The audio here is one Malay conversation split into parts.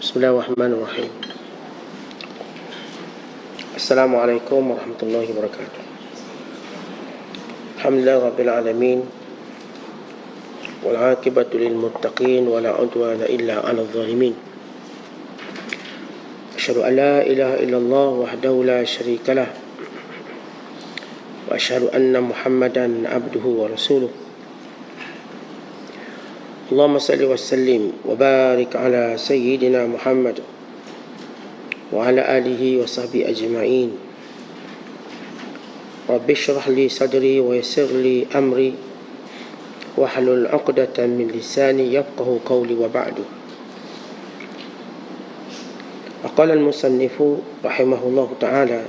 Bismillahirrahmanirrahim. Assalamualaikum warahmatullahi wabarakatuh. Alhamdulillah rabbil alamin. Wal aqibatu lil muttaqin wa la udwana illa 'alal zalimin. Asyhadu an la ilaha illallah wahdahu la syarikalah wa asyhadu anna Muhammadan abduhu wa rasuluh. Allahumma salli wa sallim wa barik ala sayyidina Muhammad wa ala alihi wa sahbihi ajma'in. Rabbi shrah li sadri wa yassir li amri wahlul 'uqdatam min lisani yafqahu qawli wa ba'du. Qala al-musannifu rahimahullahu ta'ala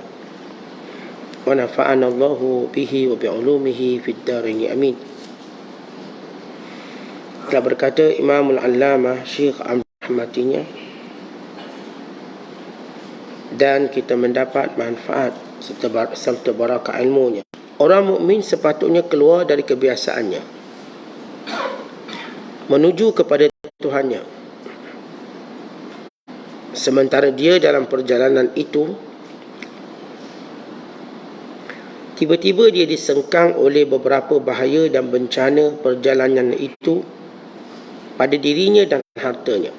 wa nafa'ana Allahu bihi wa bi'ulumihi fid dharain amin. Telah berkata Imam Al-Allamah Syekh Abdul Rahmatinya, dan kita mendapat manfaat serta barakah ilmunya. Orang mukmin sepatutnya keluar dari kebiasaannya menuju kepada Tuhannya. Sementara dia dalam perjalanan itu, tiba-tiba dia disengkang oleh beberapa bahaya dan bencana perjalanan itu pada dirinya dan hartanya.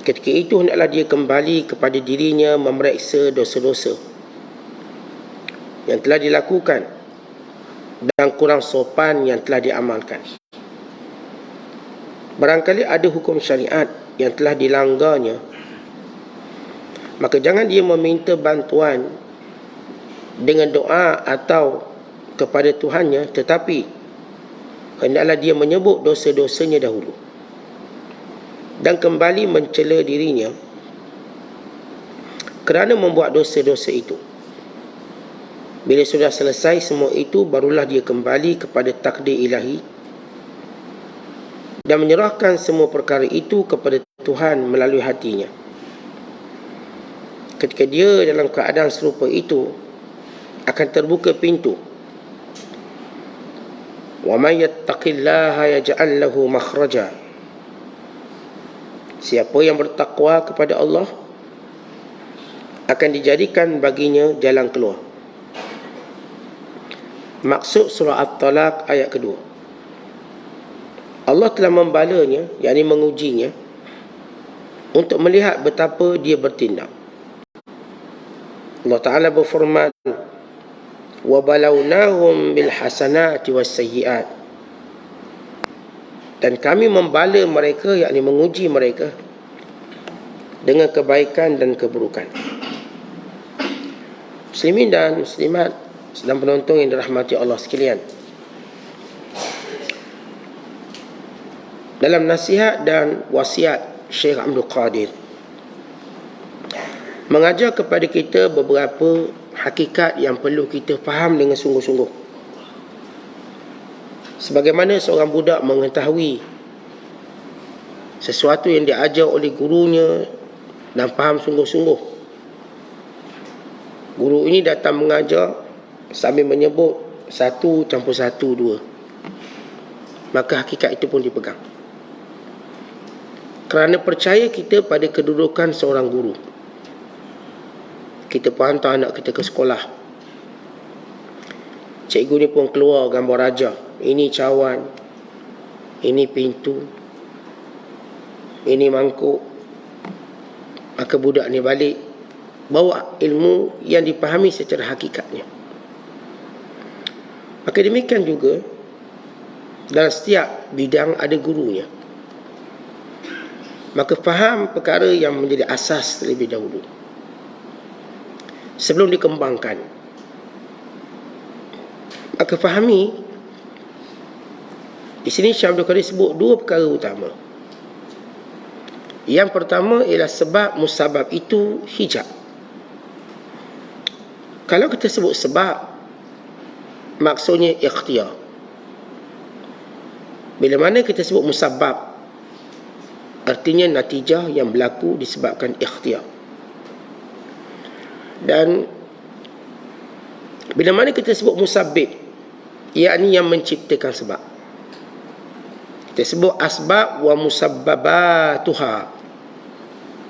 Ketika itu hendaklah dia kembali kepada dirinya, memeriksa dosa-dosa yang telah dilakukan dan kurang sopan yang telah diamalkan. Barangkali ada hukum syariat yang telah dilanggarnya, maka jangan dia meminta bantuan dengan doa atau kepada Tuhannya, tetapi hendaklah dia menyebut dosa-dosanya dahulu dan kembali mencela dirinya kerana membuat dosa-dosa itu. Bila sudah selesai semua itu, barulah dia kembali kepada takdir ilahi dan menyerahkan semua perkara itu kepada Tuhan melalui hatinya. Ketika dia dalam keadaan serupa itu, akan terbuka pintu. Wa may yattaqillaha yaj'al lahu makhraja. Siapa yang bertakwa kepada Allah, akan dijadikan baginya jalan keluar. Maksud surah At-Talaq ayat kedua. Allah telah membalanya, yakni mengujinya, untuk melihat betapa dia bertindak. Allah Ta'ala berfirman, وَبَلَوْنَاهُمْ بِالْحَسَنَاتِ وَالسَّيِّئَاتِ. Dan kami membala mereka, yakni menguji mereka, dengan kebaikan dan keburukan. Muslimin dan muslimat sedang penonton yang dirahmati Allah sekalian, dalam nasihat dan wasiat Syekh Abdul Qadir mengajar kepada kita beberapa hakikat yang perlu kita faham dengan sungguh-sungguh. Sebagaimana seorang budak mengetahui sesuatu yang diajar oleh gurunya dan faham sungguh-sungguh, guru ini datang mengajar sambil menyebut 1+1 2, maka hakikat itu pun dipegang. Kerana percaya kita pada kedudukan seorang guru, kita pun hantar anak kita ke sekolah. Cikgu ni pun keluar gambar raja. Ini cawan, ini pintu, ini mangkuk. Maka budak ni balik bawa ilmu yang dipahami secara hakikatnya. Maka demikian juga dalam setiap bidang ada gurunya. Maka faham perkara yang menjadi asas terlebih dahulu sebelum dikembangkan. Maka fahami, di sini Syekh Abdul Qadir sebut dua perkara utama. Yang pertama ialah sebab musabab itu hijab. Kalau kita sebut sebab, maksudnya ikhtiar. Bila mana kita sebut musabab, artinya natijah yang berlaku disebabkan ikhtiar. Dan bila mana kita sebut musabbib, yakni yang menciptakan sebab. Kita sebut asbab wa musabbabatuha.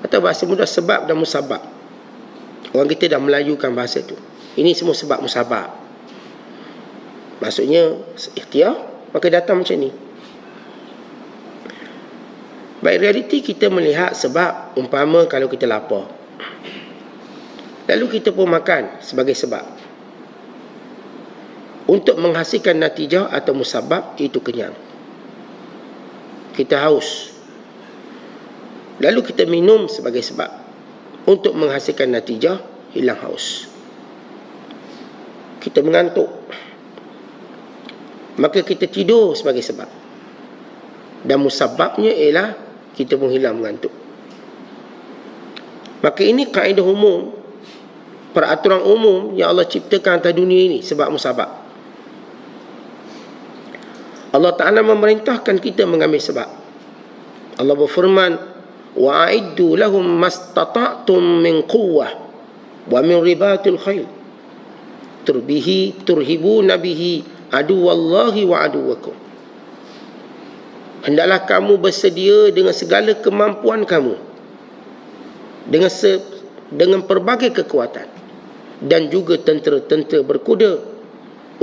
Atau bahasa mudah, sebab dan musabab. Orang kita dah melayukan bahasa tu. Ini semua sebab musabab. Maksudnya ikhtiar, maka datang macam ni. Baik, realiti kita melihat sebab. Umpama kalau kita lapar, lalu kita pun makan sebagai sebab untuk menghasilkan natijah atau musabab, iaitu kenyang. Kita haus, lalu kita minum sebagai sebab untuk menghasilkan natijah, hilang haus. Kita mengantuk, maka kita tidur sebagai sebab, dan musababnya ialah kita pun hilang mengantuk. Maka ini kaedah umum, peraturan umum yang Allah ciptakan atas dunia ini, sebab musabab. Allah Ta'ala memerintahkan kita mengambil sebab. Allah berfirman, wa'iddu lahum mastata'tum min quwwah wa min ribatil khail turhibuna bihi aduwallahi wa aduwakum. Hendaklah kamu bersedia dengan segala kemampuan kamu, dengan pelbagai kekuatan, dan juga tentera-tentera berkuda,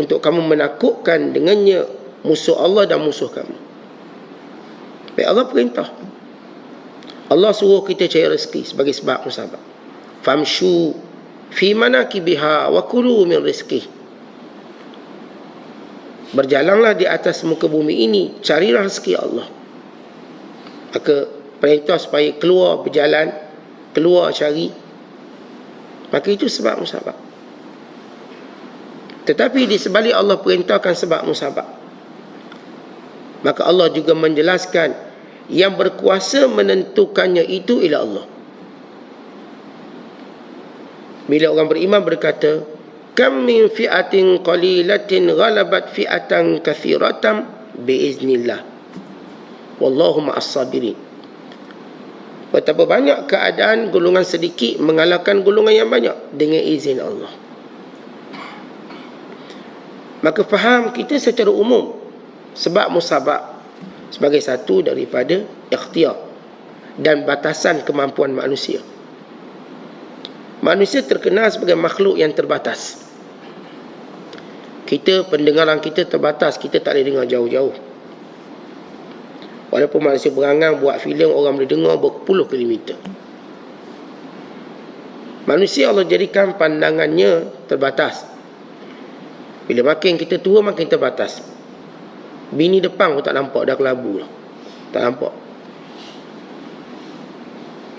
untuk kamu menakutkan dengannya musuh Allah dan musuh kamu. Baik, Allah perintah. Allah suruh kita cari rezeki sebagai sebab musabab. Famshu fi manakibiha wa kulu min rizqih. Berjalanlah di atas muka bumi ini, carilah rezeki Allah. Maka perintah supaya keluar berjalan, keluar cari, maka itu sebab musabab. Tetapi di sebalik Allah perintahkan sebab musabab, maka Allah juga menjelaskan yang berkuasa menentukannya itu ialah Allah. Bila orang beriman berkata, kam min fi'atin qalilatin ghalabat fi'atan kathiratan biiznillah wallahu ma'as sabirin. Betapa banyak keadaan golongan sedikit mengalahkan golongan yang banyak dengan izin Allah. Maka faham kita secara umum sebab musabab sebagai satu daripada ikhtiar dan batasan kemampuan manusia. Manusia terkenal sebagai makhluk yang terbatas. Kita, pendengaran kita terbatas, kita tak boleh dengar jauh-jauh. Walaupun manusia berangan buat filem, orang boleh dengar berpuluh kilometer. Manusia Allah jadikan pandangannya terbatas. Bila makin kita tua, makin terbatas. Bini depan pun tak nampak, dah kelabu lah. Tak nampak.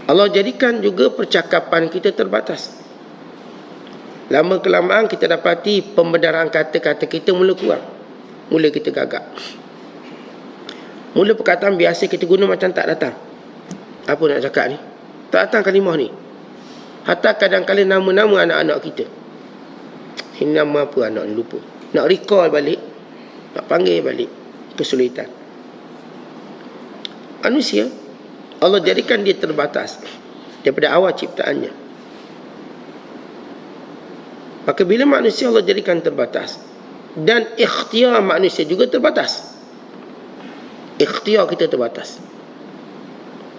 Allah jadikan juga percakapan kita terbatas. Lama kelamaan kita dapati pembenaran kata-kata kita mula kurang. Mula kita gagap. Mula perkataan biasa kita guna macam tak datang. Apa nak cakap ni? Tak datang kalimah ni. Hatta kadang-kadang nama-nama anak-anak kita. Ini nama apa anak ni, lupa. Nak recall balik, nak panggil balik, kesulitan. Manusia, Allah jadikan dia terbatas daripada awal ciptaannya. Maka bila manusia Allah jadikan terbatas, dan ikhtiar manusia juga terbatas. Ikhtiar kita terbatas.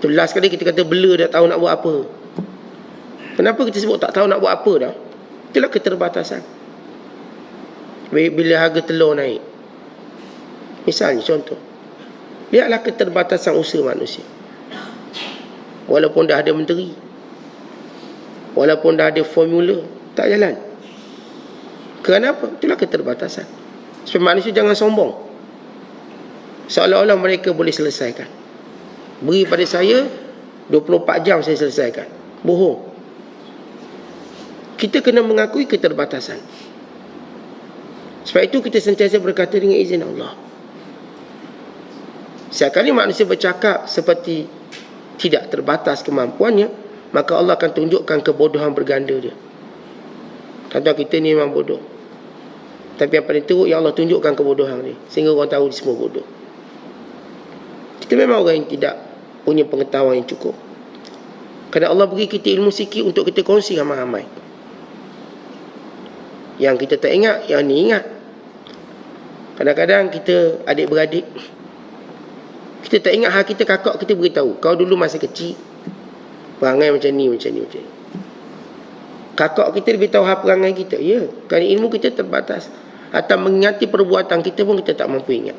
Tu last kali kita kata bela dah tahu nak buat apa. Kenapa kita sebut tak tahu nak buat apa dah? Itulah keterbatasan. Bila harga telur naik, misalnya contoh, lihatlah keterbatasan usaha manusia. Walaupun dah ada menteri, walaupun dah ada formula, tak jalan. Kenapa? Itulah keterbatasan. Supaya manusia jangan sombong, seolah-olah mereka boleh selesaikan. Beri pada saya 24 jam saya selesaikan. Bohong. Kita kena mengakui keterbatasan. Sebab itu kita sentiasa berkata dengan izin Allah. Sekali manusia bercakap seperti tidak terbatas kemampuannya, maka Allah akan tunjukkan kebodohan berganda dia. Contoh, kita ni memang bodoh, tapi yang paling teruk yang Allah tunjukkan kebodohan ni, sehingga orang tahu semua bodoh. Kita memang orang yang tidak punya pengetahuan yang cukup. Kerana Allah beri kita ilmu sikit untuk kita kongsi ramai-ramai. Yang kita tak ingat, yang ni ingat. Kadang-kadang kita adik-beradik, kita tak ingat hal kita, kakak kita beritahu, kau dulu masa kecil Perangai macam ni. Kakak kita lebih tahu hal perangai kita. Ya, kerana ilmu kita terbatas. Atau mengingati perbuatan kita pun kita tak mampu ingat.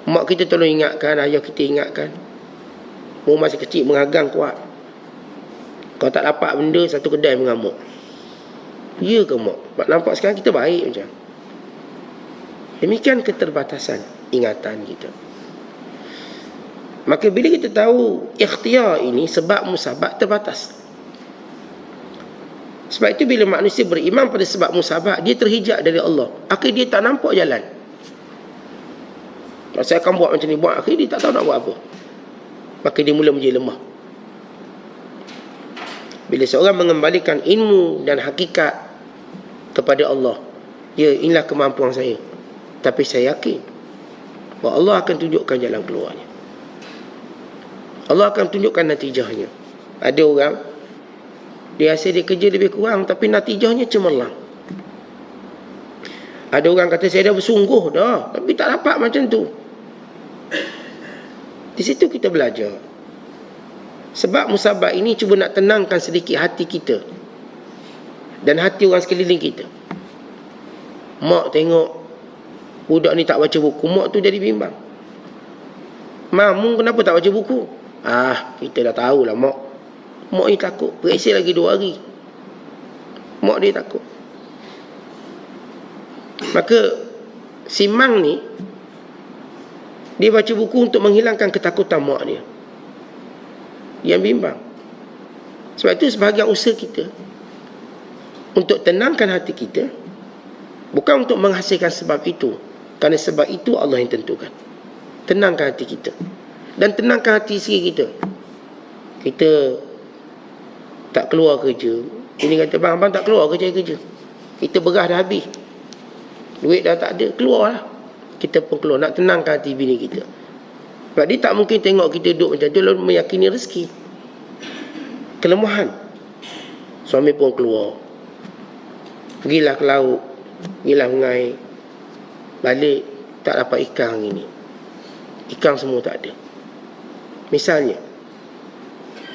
Mak kita tolong ingatkan, ayah kita ingatkan. Umur masih kecil mengagang kuat. Kalau tak dapat benda, satu kedai mengamuk. Ya ke mak? Nampak sekarang kita baik macam. Demikian keterbatasan ingatan kita. Maka bila kita tahu ikhtiar ini sebab musabab terbatas. Sebab itu bila manusia beriman pada sebab musabab, dia terhijab dari Allah. Akhirnya dia tak nampak jalan. Kalau saya akan buat macam ni, buat akhirnya dia tak tahu nak buat apa. Maka dia mula menjadi lemah. Bila seorang mengembalikan ilmu dan hakikat kepada Allah, ya, inilah kemampuan saya, tapi saya yakin bahawa Allah akan tunjukkan jalan keluarnya. Allah akan tunjukkan natijahnya. Ada orang dia hasil dia kerja lebih kurang, tapi natijahnya cemerlang. Ada orang kata saya dah bersungguh dah, tapi tak dapat macam tu. Di situ kita belajar. Sebab musabab ini cuba nak tenangkan sedikit hati kita dan hati orang sekeliling kita. Mak tengok budak ni tak baca buku, mak tu jadi bimbang. Mamu kenapa tak baca buku? Kita dah tahulah mak. Mak ni takut, periksa lagi 2 hari. Mak dia takut. Maka si Mang ni, dia baca buku untuk menghilangkan ketakutan mak dia yang bimbang. Sebab itu sebahagian usaha kita untuk tenangkan hati kita, bukan untuk menghasilkan sebab itu, kerana sebab itu Allah yang tentukan. Tenangkan hati kita dan tenangkan hati isteri kita. Kita tak keluar kerja, ini kata bang, abang tak keluar kerja. Kita beras dah habis, duit dah tak ada, keluarlah. Kita pun keluar, nak tenangkan hati bini kita. Sebab dia tak mungkin tengok kita duduk macam tu lalu meyakini rezeki. Kelemahan. Suami pun keluar, pergilah ke laut, pergilah sungai, balik tak dapat ikan hari ni. Ikan semua tak ada. Misalnya,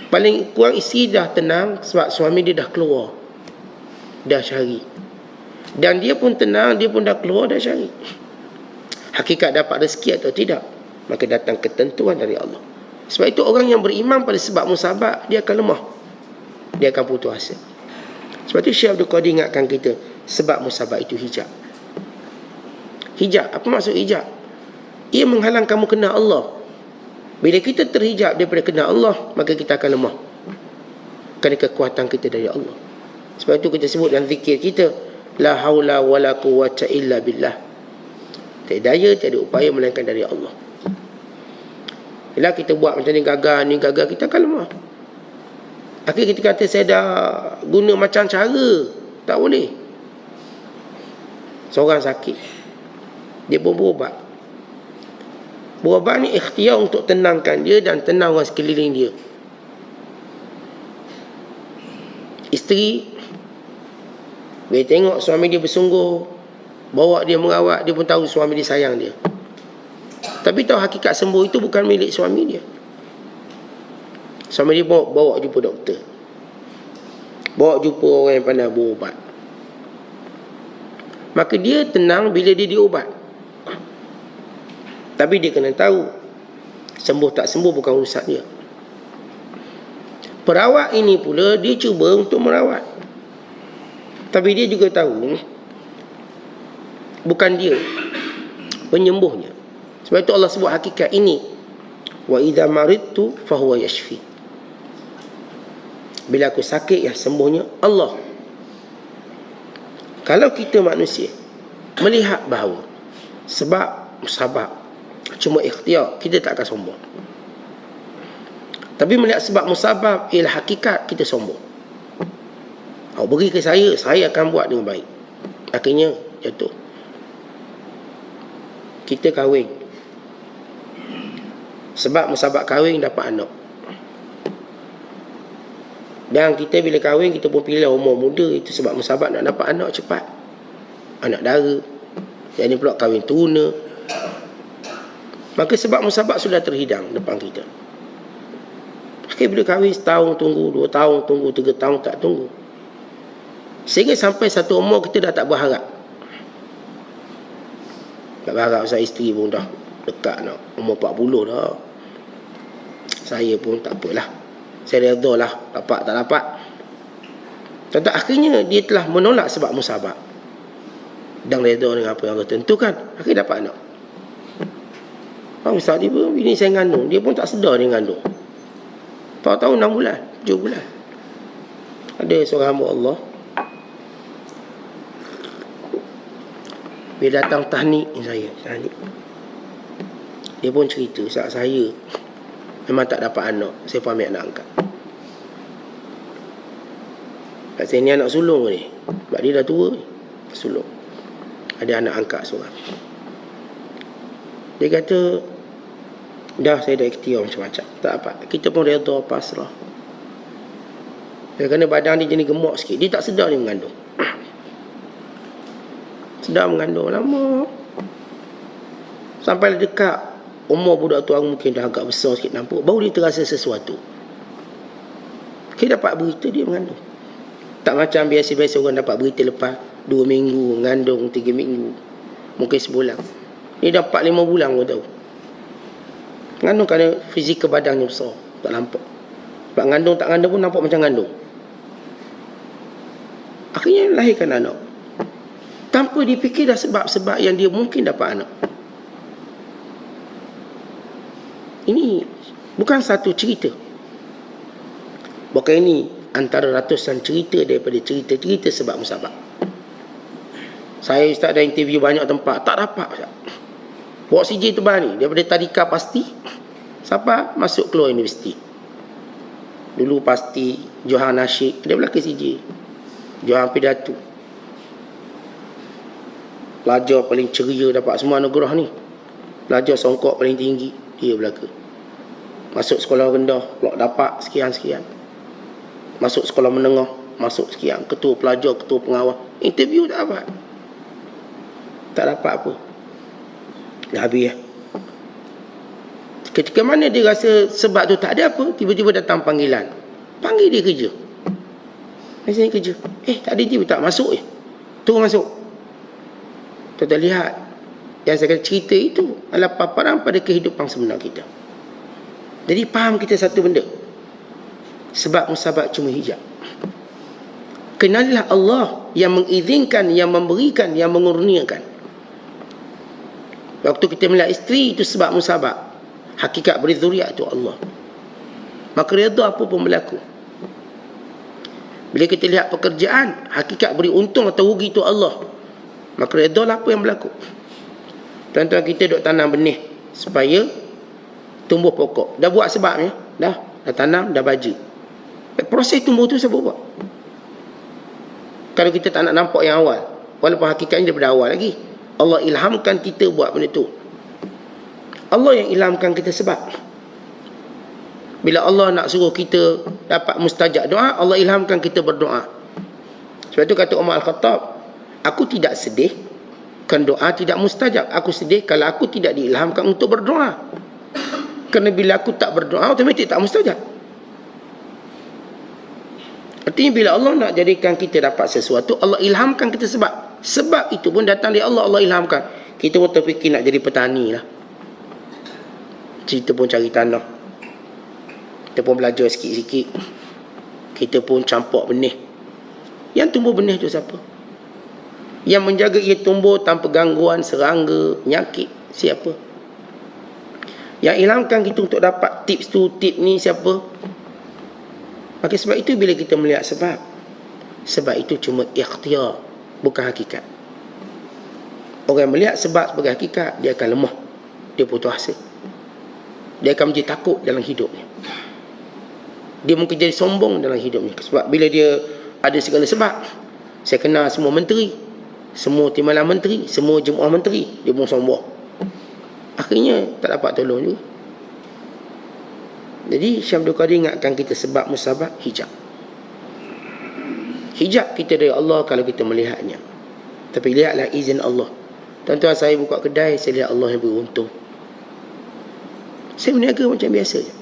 paling kurang isteri dah tenang sebab suami dia dah keluar, dah cari. Dan dia pun tenang, dia pun dah keluar, dah cari. Hakikat dapat rezeki atau tidak, maka datang ketentuan dari Allah. Sebab itu orang yang beriman pada sebab musabab, dia akan lemah, dia akan putus asa. Sebab itu Syekh Abdul Qadir ingatkan kita, sebab musabab itu hijab. Hijab, apa maksud hijab? Ia menghalang kamu kenal Allah. Bila kita terhijab daripada kenal Allah, maka kita akan lemah, kerana kekuatan kita dari Allah. Sebab itu kita sebut dalam zikir kita, la haula wala quwwata illa billah. Tiada daya, tiada upaya melainkan dari Allah. Bila kita buat macam ni gagal, kita akan lemah. Akhirnya kita kata saya dah guna macam cara, tak boleh. Seorang sakit, dia pun berubat. Berubat ni ikhtiar untuk tenangkan dia dan tenang orang sekeliling dia. Isteri bila tengok suami dia bersungguh, bawa dia merawat, dia pun tahu suami dia sayang dia. Tapi tahu hakikat sembuh itu bukan milik suami dia. Suami dia bawa jumpa doktor, bawa jumpa orang yang pandai berubat. Maka dia tenang bila dia diobat. Tapi dia kena tahu, sembuh tak sembuh bukan urusan dia. Perawat ini pula dia cuba untuk merawat, tapi dia juga tahu bukan dia penyembuhnya. Sebab itu Allah sebut hakikat ini, wa idza maridtu fahuwa yashfi. Bila aku sakit, yang sembuhnya Allah. Kalau kita manusia melihat bahawa sebab musabab cuma ikhtiar, kita tak akan sombong. Tapi melihat sebab musabab ialah hakikat, kita sombong. Beri ke saya akan buat dengan baik. Akhirnya jatuh. Kita kahwin, sebab musabab kahwin dapat anak. Dan kita bila kahwin, kita pun pilih umur muda. Itu sebab musabab nak dapat anak cepat, anak dara. Yang ni pula kahwin tuna. Maka sebab musabab sudah terhidang depan kita. Akhirnya bila kahwin setahun tunggu, 2 tahun tunggu, 3 tahun tak tunggu. Sehingga sampai satu umur kita dah tak berharap. Tak berharap saya isteri pun dah dekat nak umur 40 dah. Saya pun tak apalah. Saya redha lah, dapat tak dapat. Tentang akhirnya dia telah menolak sebab musabak. Dan redha dengan apa yang Allah tentukan. Akhirnya dapat anak. Ustaz dia pun, bini saya ngandung. Dia pun tak sedar dia ngandung. Tahun-tahun 6 bulan, 7 bulan. Ada seorang hamba Allah. Bila datang tahnik saya, dia pun cerita, saat saya memang tak dapat anak, saya pun ambil anak angkat. Kat saya ni anak sulung ni, sebab dia dah tua ni, sulung. Ada anak angkat seorang. Dia kata, dah saya dah ikhtiar macam-macam, tak apa. Kita pun redha, pasrah. Kerana badan dia jenis gemuk sikit, dia tak sedar dia mengandung. Sedar mengandung lama. Sampai dekat umur budak tu mungkin dah agak besar sikit nampak, baru dia terasa sesuatu. Dia dapat berita dia mengandung. Tak macam biasa-biasa orang dapat berita lepas 2 minggu, mengandung 3 minggu, mungkin sebulan. Dia dapat 5 bulan pun tahu. Mengandung kerana fizikal badannya besar, tak nampak. Sebab ngandung tak ngandung pun nampak macam ngandung. Akhirnya lahirkan anak. Tanpa dipikir dah sebab-sebab yang dia mungkin dapat anak. Ini bukan satu cerita. Bukan ini antara ratusan cerita daripada cerita-cerita sebab musabak. Saya Ustaz dah interview banyak tempat, tak dapat Ustaz. Bawa CJ tebal ni, daripada tadika pasti siapa masuk keluar universiti. Dulu pasti Johan Nasyik, dia belakang CJ. Johan Pidato. Pelajar paling ceria dapat semua anugerah ni. Pelajar songkok paling tinggi, dia belakang. Masuk sekolah rendah, pula dapat sekian-sekian. Masuk sekolah menengah, masuk sekian. Ketua pelajar, ketua pengawal. Interview tak dapat. Tak dapat apa. Dah habis ya. Ketika mana dia rasa sebab tu tak ada apa, tiba-tiba datang panggilan. Panggil dia kerja. Saya kerja. Tadi tiba tak masuk Turun masuk. Kita lihat. Yang saya kata cerita itu adalah paparan pada kehidupan sebenar kita. Jadi faham kita satu benda. Sebab musabak cuma hijab. Kenalilah Allah yang mengizinkan, yang memberikan, yang mengurniakan. Waktu kita melihat isteri itu sebab musabak. Hakikat beri zuriat itu Allah. Maka redha apa pun berlaku. Bila kita lihat pekerjaan, hakikat beri untung atau rugi itu Allah. Maka redha lah apa yang berlaku. Tuan-tuan kita duk tanam benih supaya tumbuh pokok. Dah buat sebabnya, dah tanam, dah baja. Proses tumbuh tu siapa buat? Kalau kita tak nak nampak yang awal, walaupun hakikatnya daripada awal lagi, Allah ilhamkan kita buat benda tu. Allah yang ilhamkan kita sebab. Bila Allah nak suruh kita dapat mustajab doa, Allah ilhamkan kita berdoa. Sebab tu kata Umar Al-Khattab, aku tidak sedih kan doa tidak mustajab. Aku sedih kalau aku tidak diilhamkan untuk berdoa. Kerana bila aku tak berdoa, otomatik tak mustajab. Artinya bila Allah nak jadikan kita dapat sesuatu, Allah ilhamkan kita sebab. Sebab itu pun datang dari Allah, Allah ilhamkan. Kita pun terfikir nak jadi petani lah. Kita pun cari tanah. Kita pun belajar sikit-sikit. Kita pun campak benih. Yang tumbuh benih tu siapa? Yang menjaga ia tumbuh tanpa gangguan, serangga, penyakit, siapa? Yang ilhamkan kita untuk dapat tips tu, tip ni siapa? Maka sebab itu bila kita melihat sebab itu cuma ikhtiar, bukan hakikat. Orang yang melihat sebab sebagai hakikat, dia akan lemah, dia putus asa, dia akan menjadi takut dalam hidupnya, dia mungkin jadi sombong dalam hidupnya. Sebab bila dia ada segala sebab, saya kenal semua menteri, semua timbalan menteri, semua jemaah menteri, dia pun sombong. Akhirnya tak dapat tolong juga. Jadi Syekh Abdul Qadir ingatkan kita sebab musabak hijab. Hijab kita dari Allah kalau kita melihatnya. Tapi lihatlah izin Allah. Tuan-tuan, saya buka kedai, saya lihat Allah yang beruntung. Saya berniaga macam biasa je.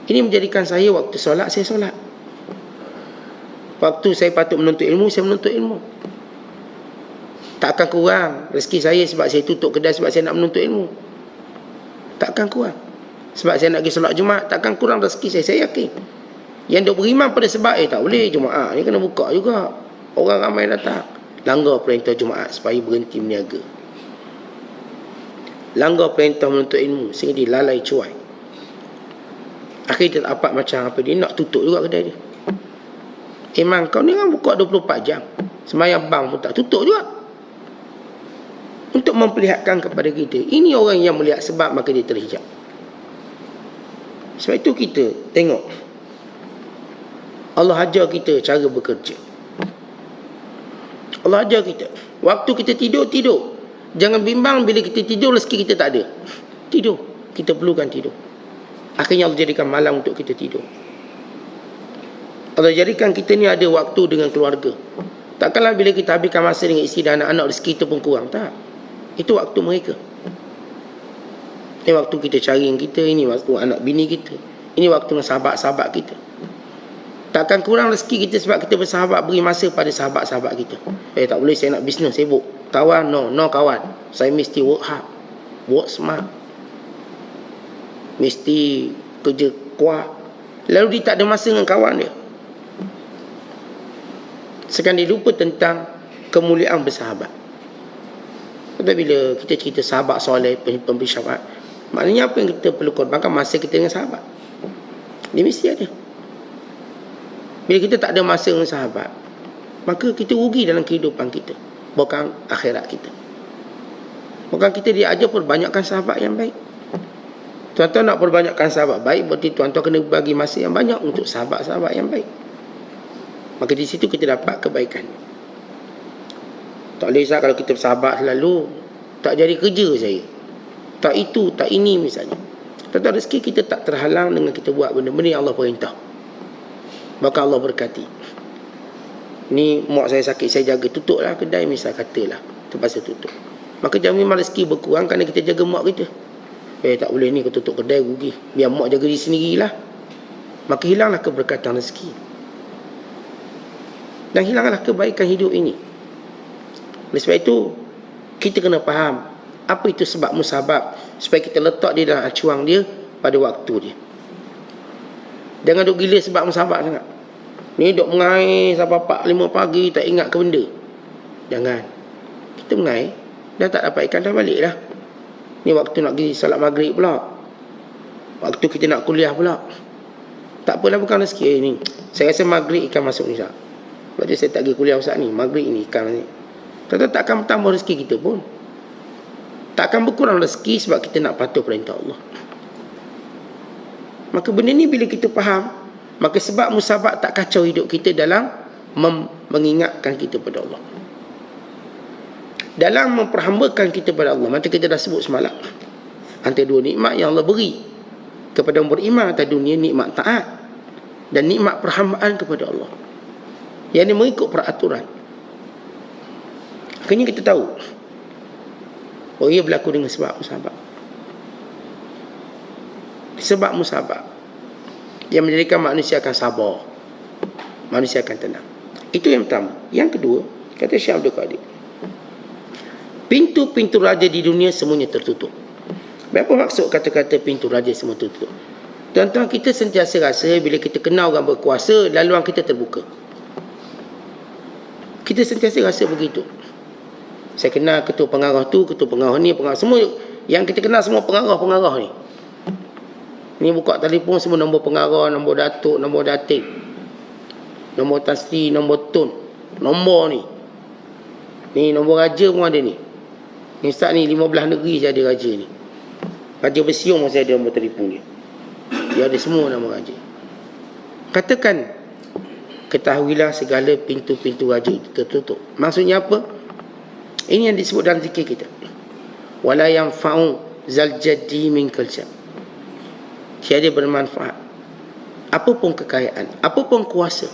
Ini menjadikan saya waktu solat, saya solat. Waktu saya patut menuntut ilmu, saya menuntut ilmu. Tak akan kurang rezeki saya sebab saya tutup kedai sebab saya nak menuntut ilmu. Tak akan kurang. Sebab saya nak pergi solat Jumaat, tak akan kurang rezeki saya. Saya yakin. Yang duk beriman pada sebab tak boleh Jumaat ni kena buka juga. Orang ramai datang. Langgar perintah Jumaat supaya berhenti berniaga. Langgar perintah menuntut ilmu sehingga dia lalai cuai. Akhirnya dia dapat macam apa, dia nak tutup juga kedai dia. Memang kau ni kan buka 24 jam. Semayang bang pun tak tutup juga. Untuk memperlihatkan kepada kita, ini orang yang melihat sebab maka dia terhijab. Sebab itu kita tengok Allah ajar kita cara bekerja. Allah ajar kita, waktu kita tidur. Jangan bimbang bila kita tidur rezeki kita tak ada. Tidur, kita perlukan tidur. Akhirnya Allah jadikan malam untuk kita tidur. Allah jadikan kita ni ada waktu dengan keluarga. Takkanlah bila kita habiskan masa dengan isteri dan anak-anak rezeki kita pun kurang. Tak. Itu waktu mereka. Ini waktu kita cari yang kita. Ini waktu anak bini kita. Ini waktu dengan sahabat-sahabat kita. Takkan kurang rezeki kita sebab kita bersahabat, beri masa pada sahabat-sahabat kita. Tak boleh, saya nak bisnes, sibuk. Kawan, no kawan. Saya mesti work hard, work smart. Mesti kerja kuat. Lalu dia tak ada masa dengan kawan dia. Sekarang dia lupa tentang kemuliaan bersahabat. Tapi bila kita cerita sahabat soleh, pemberi syafaat, maknanya apa yang kita perlu korbankan masa kita dengan sahabat. Dia mesti ada. Bila kita tak ada masa dengan sahabat, maka kita rugi dalam kehidupan kita, bukan akhirat kita. Bukan kita diajar perbanyakkan sahabat yang baik. Tuan-tuan nak perbanyakkan sahabat baik, berarti tuan-tuan kena bagi masa yang banyak untuk sahabat-sahabat yang baik. Maka di situ kita dapat kebaikan. Tak boleh sah kalau kita bersahabat selalu, tak jadi kerja saya. Tak itu, tak ini misalnya. Tuan-tuan, rezeki kita tak terhalang dengan kita buat benda-benda yang Allah perintah. Maka Allah berkati. Ni mak saya sakit, saya jaga, tutuplah kedai misal katalah, terpaksa tutup. Maka jangan memang rezeki berkurang kerana kita jaga mak kita. Tak boleh ni, kau tutup kedai rugi. Biar mak jaga diri sendirilah. Maka hilanglah keberkatan rezeki. Dan hilanglah kebaikan hidup ini. Oleh sebab itu, kita kena faham apa itu sebab musabab, supaya kita letak dia dalam acuang dia pada waktu dia. Jangan duk gila sebab musabab sangat. Ni duk mengair sampai 4-5 pagi tak ingat ke benda. Jangan. Kita mengair, dah tak dapat ikan, dah balik dah. Ni waktu nak pergi salat maghrib pula. Waktu kita nak kuliah pula. Tak apalah, bukan rezeki ni. Saya rasa maghrib ikan masuk ni Ustaz. Sebab tu saya tak pergi kuliah Ustaz ni. Maghrib ni ikan ni. Tentu tak akan bertambah rezeki kita pun. Tak akan berkurang rezeki sebab kita nak patuh perintah Allah. Maka benda ni bila kita faham, maka sebab musabab tak kacau hidup kita dalam mengingatkan kita pada Allah, dalam memperhambakan kita pada Allah. Macam kita dah sebut semalam, antara dua nikmat yang Allah beri kepada orang beriman atas dunia, nikmat taat dan nikmat perhambaan kepada Allah, yang ini mengikut peraturan. Akhirnya kita tahu, oh ia berlaku dengan sebab musabab. Sebab musabab yang menjadikan manusia akan sabar, manusia akan tenang. Itu yang pertama. Yang kedua, kata Syekh Abdul Qadir, pintu-pintu raja di dunia semuanya tertutup. Apa maksud kata-kata pintu raja semua tertutup? Tuan-tuan, kita sentiasa rasa bila kita kenal orang berkuasa, laluan kita terbuka. Kita sentiasa rasa begitu. Saya kenal ketua pengarah tu, ketua pengarah ni, pengarah semua yang kita kenal, semua pengarah-pengarah ni. Ni buka telefon semua nombor pengarah, nombor datuk, nombor datin, nombor tasri, nombor tun, nombor ni. Ni nombor raja pun ada ni. Ni Ustaz ni 15 negeri saya ada raja ni. Raja Bersiung saya ada nombor telefon dia. Dia ada semua nama raja. Katakan, ketahuilah segala pintu-pintu raja itu tertutup. Maksudnya apa? Ini yang disebut dalam zikir kita. Wala yanfa'u zal jaddi minkal jam. Tiada bermanfaat apapun kekayaan, apapun kuasa,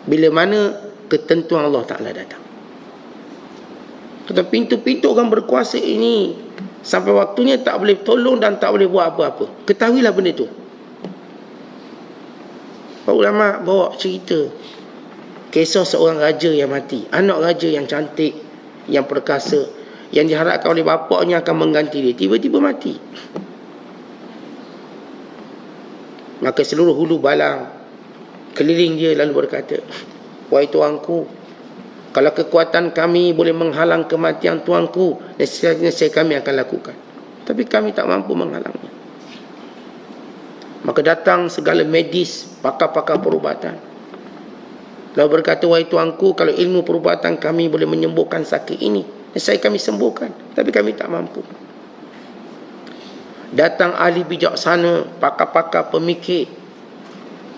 bila mana ketentuan Allah Ta'ala datang. Kata pintu-pintu orang berkuasa ini Sampai waktunya tak boleh tolong dan tak boleh buat apa-apa. Ketahuilah benda tu. Pak ulama bawa cerita kisah seorang raja yang mati. Anak raja yang cantik, yang perkasa, yang diharapkan oleh bapaknya akan mengganti dia, tiba-tiba mati. Maka seluruh hulu balang keliling dia lalu berkata, wahai tuanku, kalau kekuatan kami boleh menghalang kematian tuanku, nescaya kami akan lakukan. Tapi kami tak mampu menghalangnya. Maka datang segala medis, pakar-pakar perubatan. Lalu berkata, wahai tuanku, kalau ilmu perubatan kami boleh menyembuhkan sakit ini, nescaya kami sembuhkan. Tapi kami tak mampu. Datang ahli bijaksana, pakar-pakar pemikir.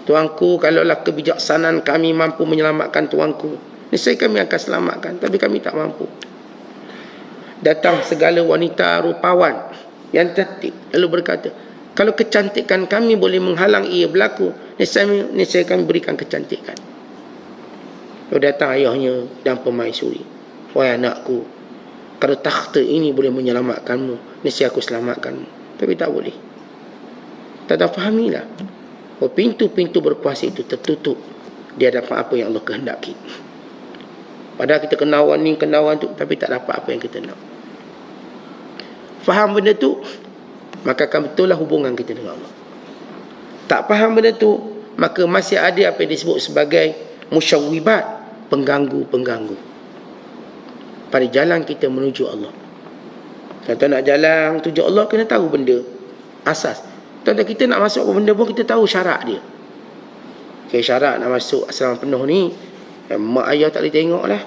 Tuanku, kalaulah kebijaksanaan kami mampu menyelamatkan tuanku, nescaya kami akan selamatkan. Tapi kami tak mampu. Datang segala wanita rupawan yang cantik, lalu berkata, kalau kecantikan kami boleh menghalang ia berlaku, nescaya kami berikan kecantikan. Lalu datang ayahnya dan permaisuri, wahai anakku, kalau takhta ini boleh menyelamatkanmu, nescaya aku selamatkanmu. Tapi tak boleh. Tak fahamilah bahawa pintu-pintu berkuasa itu tertutup di hadapan apa yang Allah kehendaki. Padahal kita kenawan ni, kenawan tu, tapi tak dapat apa yang kita nak. Faham benda tu, maka akan betul lah hubungan kita dengan Allah. Tak faham benda tu, maka masih ada apa yang disebut sebagai musyawwibat, pengganggu-pengganggu pada jalan kita menuju Allah. Kalau nak jalan tuju Allah, kena tahu benda asas. Tuan-tuan, kita nak masuk ke benda pun kita tahu syarat dia. Okay, syarat nak masuk asrama penuh ni, mak ayah tak boleh tengok lah.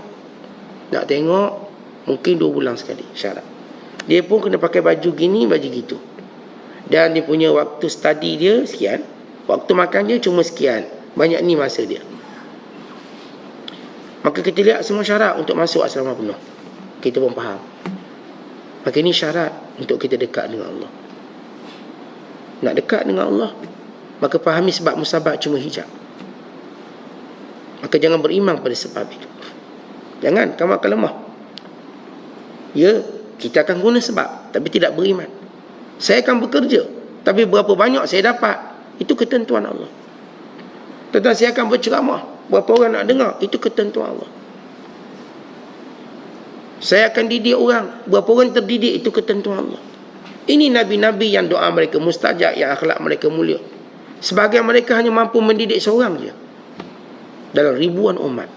Nak tengok mungkin 2 bulan sekali syarat. Dia pun kena pakai baju gini, baju gitu. Dan dia punya waktu study dia sekian, waktu makan dia cuma sekian. Banyak ni masa dia. Maka kita lihat semua syarat untuk masuk asrama penuh. Kita pun faham. Maka ini syarat untuk kita dekat dengan Allah. Nak dekat dengan Allah, maka fahami sebab musabab cuma hijab. Maka jangan beriman pada sebab itu. Jangan, kamu akan lemah. Ya, kita akan guna sebab, tapi tidak beriman. Saya akan bekerja, tapi berapa banyak saya dapat, itu ketentuan Allah. Tuan-tuan, saya akan berceramah, berapa orang nak dengar, itu ketentuan Allah. Saya akan didik orang, berapa orang terdidik, itu ketentuan Allah. Ini nabi-nabi yang doa mereka mustajab, yang akhlak mereka mulia. Sebahagian mereka hanya mampu mendidik seorang je dalam ribuan umat.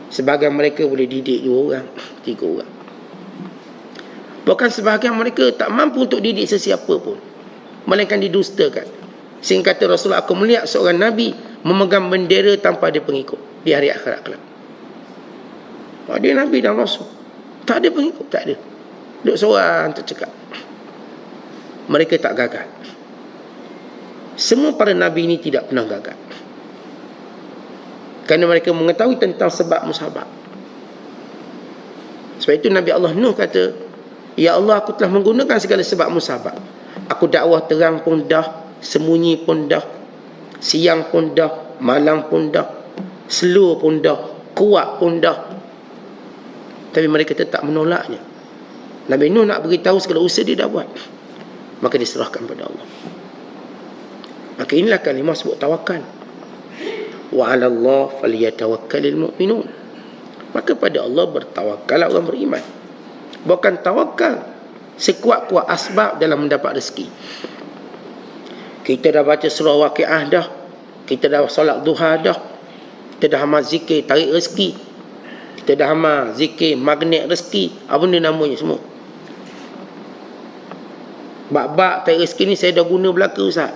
Sebahagian mereka boleh didik 2 orang, 3 orang. Bahkan sebahagian mereka tak mampu untuk didik sesiapa pun, melainkan didustakan. Sehingga kata Rasulullah, aku melihat seorang nabi memegang bendera tanpa ada pengikut di hari akhirat kelak. Dia nabi dan rasul, tak ada pengikut, tak ada. Duduk seorang tercekap. Mereka tak gagal. Semua para nabi ini tidak pernah gagal, kerana mereka mengetahui tentang sebab musabab. Sebab itu Nabi Allah Nuh kata, ya Allah, aku telah menggunakan segala sebab musabab. Aku dakwah terang pun dah, sembunyi pun dah, siang pun dah, malam pun dah, slow pun dah, kuat pun dah. Tapi mereka tetap menolaknya. Nabi Nuh nak beritahu segala usaha dia dah buat, maka diserahkan pada Allah. Maka inilah kalimah sebut tawakal. Wa 'ala Allah falyatawakkalul mu'minun. Maka pada Allah bertawakal orang beriman. Bukan tawakal sekuat-kuat asbab dalam mendapat rezeki. Kita dah baca surah Waqiah dah, kita dah solat duha dah, kita dah amal zikir tarik rezeki, kita dah amal zikir magnet rezeki, apa benda namanya semua. Bab-bab tarik rezeki ni saya dah guna belaka, Ustaz.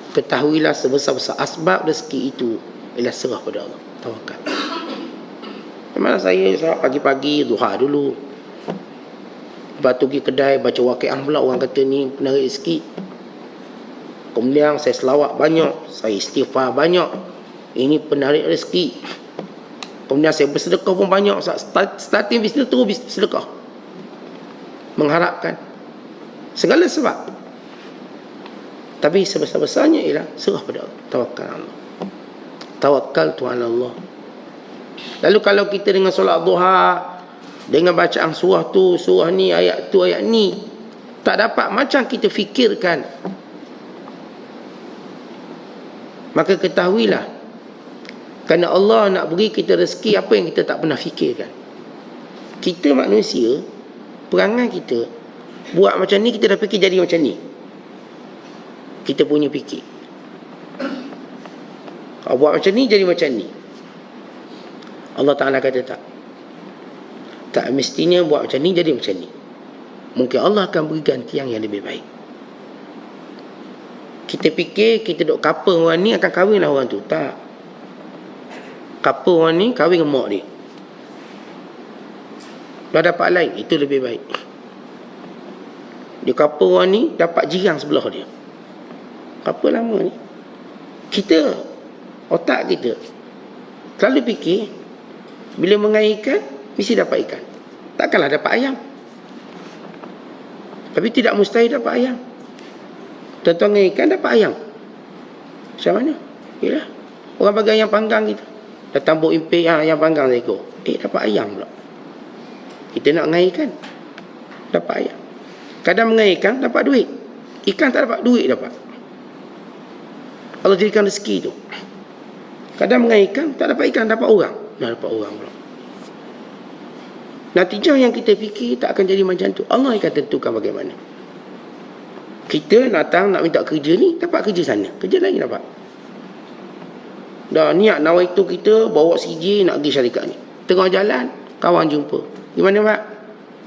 Ketahuilah sebesar-besar asbab rezeki itu ialah serah pada Allah. Tawakal. Memang saya pagi-pagi duha dulu, lepas tu pergi kedai baca Waqiah pula, orang kata ni penarik rezeki. Kemudian saya selawat banyak, saya istighfar banyak, ini penarik rezeki. Kemudian saya bersedekah pun banyak. Starting bisnes terus sedekah, mengharapkan segala sebab. Tapi sebesar-besarnya ialah serah pada Allah. Tawakal Allah. Tawakal tu ala Allah. Lalu kalau kita dengan solat duha, Dengan bacaan surah tu, surah ni, ayat tu, ayat ni, tak dapat macam kita fikirkan. Maka ketahuilah, kerana Allah nak beri kita rezeki apa yang kita tak pernah fikirkan. Kita manusia, perangai kita buat macam ni, kita dah fikir jadi macam ni. Kita punya fikir. Kalau buat macam ni, jadi macam ni. Allah Ta'ala kata tak. Tak mestinya buat macam ni, jadi macam ni. Mungkin Allah akan beri gantian yang lebih baik. Kita fikir, kita duk couple orang ni, akan kahwin lah orang tu. Tak. Couple orang ni, kahwin dengan mak dia. Dah dapat lain, itu lebih baik. Dia couple orang ni, dapat jirang sebelah dia. Couple lama ni. Kita, otak kita, selalu fikir, bila mengair ikan, mesti dapat ikan. Takkanlah dapat ayam. Tapi tidak mustahil dapat ayam. Tuan-tuan mengair ikan, dapat ayam. Macam mana? Yelah, orang bagi ayam panggang kita. Datang buk impik, ayam panggang seekor. Dapat ayam pula. Kita nak mengair ikan, dapat ayam. Kadang mengair ikan, dapat duit. Ikan tak dapat, duit dapat. Allah jadikan rezeki tu. Kadang mengair ikan, tak dapat ikan, dapat orang. Dah dapat orang pula. Natijah yang kita fikir tak akan jadi macam tu. Allah akan tentukan bagaimana. Kita datang nak minta kerja ni, dapat kerja sana, kerja lain dapat. Dah niat nawaitu kita bawa CJ nak pergi syarikat ni. Tengah jalan, kawan jumpa. Di mana Pak?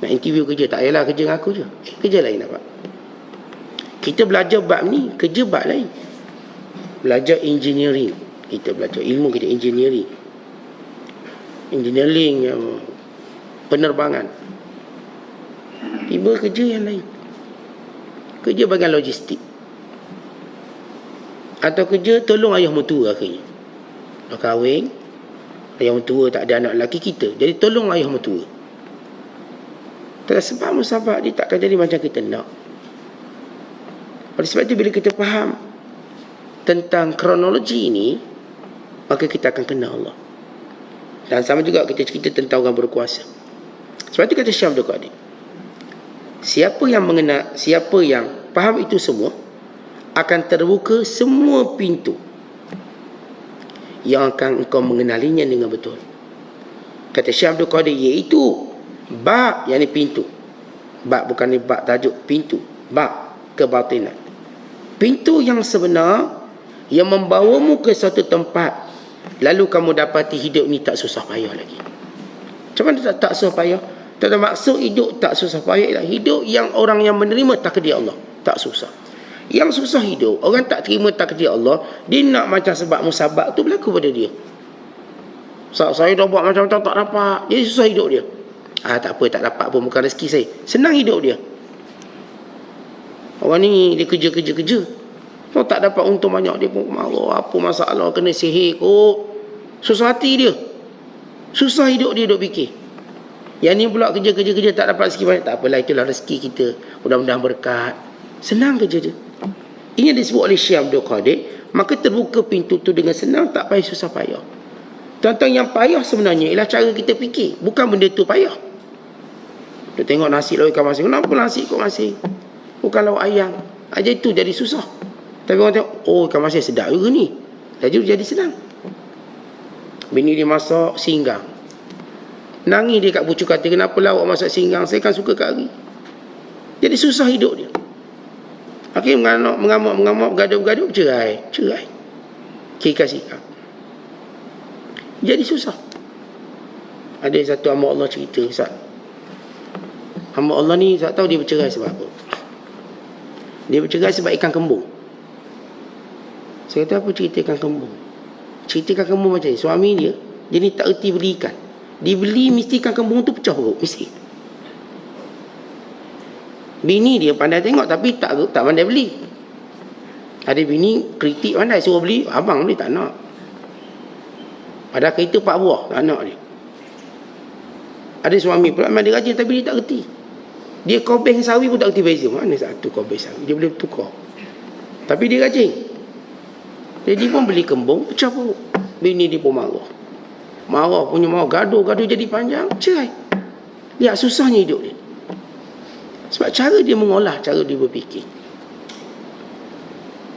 Nak interview kerja. Tak payahlah kerja dengan aku je. Kerja lain dapat. Kita belajar bab ni, kerja bab lain. Belajar engineering. Kita belajar ilmu kita engineering. Engineering yang penerbangan. Tiba kerja yang lain. Kerja bagian logistik. Atau kerja tolong ayah mertua akhirnya. Dah kahwin, ayah mertua tak ada anak lelaki kita. Jadi tolong ayah mertua. Tak sebab musabak dia takkan jadi macam kita nak. Oleh sebab itu bila kita faham tentang kronologi ini, maka kita akan kenal Allah. Dan sama juga kita cerita tentang orang berkuasa. Sebab itu kata Syekh Abdul Qadir, siapa yang mengenal, siapa yang faham itu semua, akan terbuka semua pintu yang akan engkau mengenalinya dengan betul. Kata Syekh Abdul Qadir, iaitu bab, yang ni pintu. Bab bukan ni bab tajuk, pintu. Bab kebatinan. Pintu yang sebenar yang membawamu ke suatu tempat, lalu kamu dapati hidup ni tak susah payah lagi. Macam mana tak susah payah? Tak ada maksud hidup tak susah payah ialah hidup yang orang yang menerima takdir Allah, tak susah. Yang susah hidup, orang tak terima takdir Allah, dia nak macam sebab musabab tu berlaku pada dia. Saya dah buat macam-macam tak dapat, jadi susah hidup dia. Tak apa, tak dapat pun, bukan rezeki saya. Senang hidup dia. Orang ni dia kerja. Kalau tak dapat untung banyak, dia pun marah, apa masalah, kena sihir kot. Susah hati dia. Susah hidup dia, duk fikir. Yang ni pula kerja tak dapat rezeki banyak. Tak apalah, itulah rezeki kita. Mudah-mudahan berkat. Senang kerja dia. Ini disebut oleh Syekh Abdul Qadir. Maka terbuka pintu tu dengan senang, tak payah susah payah. Tuan-tuan, yang payah sebenarnya ialah cara kita fikir. Bukan benda tu payah. Dia tengok nasi lauk ikan masin. Kenapa nasi kok masin? Bukan lauk ayam. Aja itu jadi susah. Tapi orang tengok, oh ikan masin sedap juga ni. Jadi senang. Bini dia masak singgang. Nangis dia kat pucuk kata, kenapa lah awak masak singgang? Saya kan suka kari. Jadi susah hidup dia. Akhirnya mengamuk, bergaduh, cerai. Kira sikap. Jadi susah. Ada satu hamba Allah cerita, Ustaz. Hamba Allah ni, Ustaz tahu dia bercerai sebab apa? Dia bercerai sebab ikan kembung. Saya kata, apa cerita ikan kembung? Cerita ikan kembung macam ni. Suami dia ni tak erti beli ikan. Dia beli, mesti ikan kembung tu pecah perut. Mesti. Bini dia pandai tengok, tapi tak pandai beli. Ada bini kritik pandai, suruh beli. Abang ni tak nak. Padahal kereta 4 buah, tak nak dia. Ada suami pula memang dia rajin, tapi dia tak erti. Dia kobeng sawi pun tak erti beza. Mana satu kobeng sawi? Dia boleh tukar. Tapi dia rajin. Jadi pun beli kembung, pecah perut. Bini dia pun marah. Marah, gaduh jadi panjang, cerai. Lihat susahnya hidup dia. Sebab cara dia mengolah, cara dia berfikir.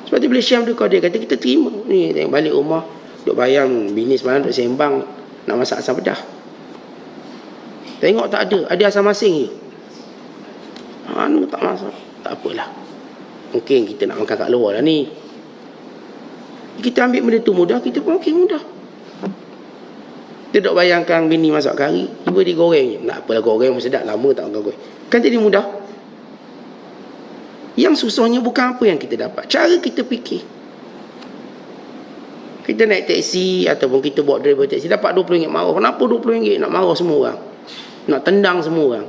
Sebab tu bila Syam tu dia kata kita terima. Ni tengok balik rumah, duk bayang bini semalam duk sembang nak masak asam pedas. Tengok tak ada asam masing je. Tak masak. Tak apalah. Mungkin kita nak makan kat luar lah ni. Kita ambil benda tu mudah, kita pun okey mudah. Kita duk bayangkan bini masak kari, tiba dia goreng je. Tak apalah, goreng pun sedap, lama tak makan goreng. Kan jadi mudah. Yang susahnya bukan apa yang kita dapat, cara kita fikir. Kita naik teksi ataupun kita bawa driver teksi, dapat RM20 marah. Kenapa RM20 nak marah semua orang? Nak tendang semua orang.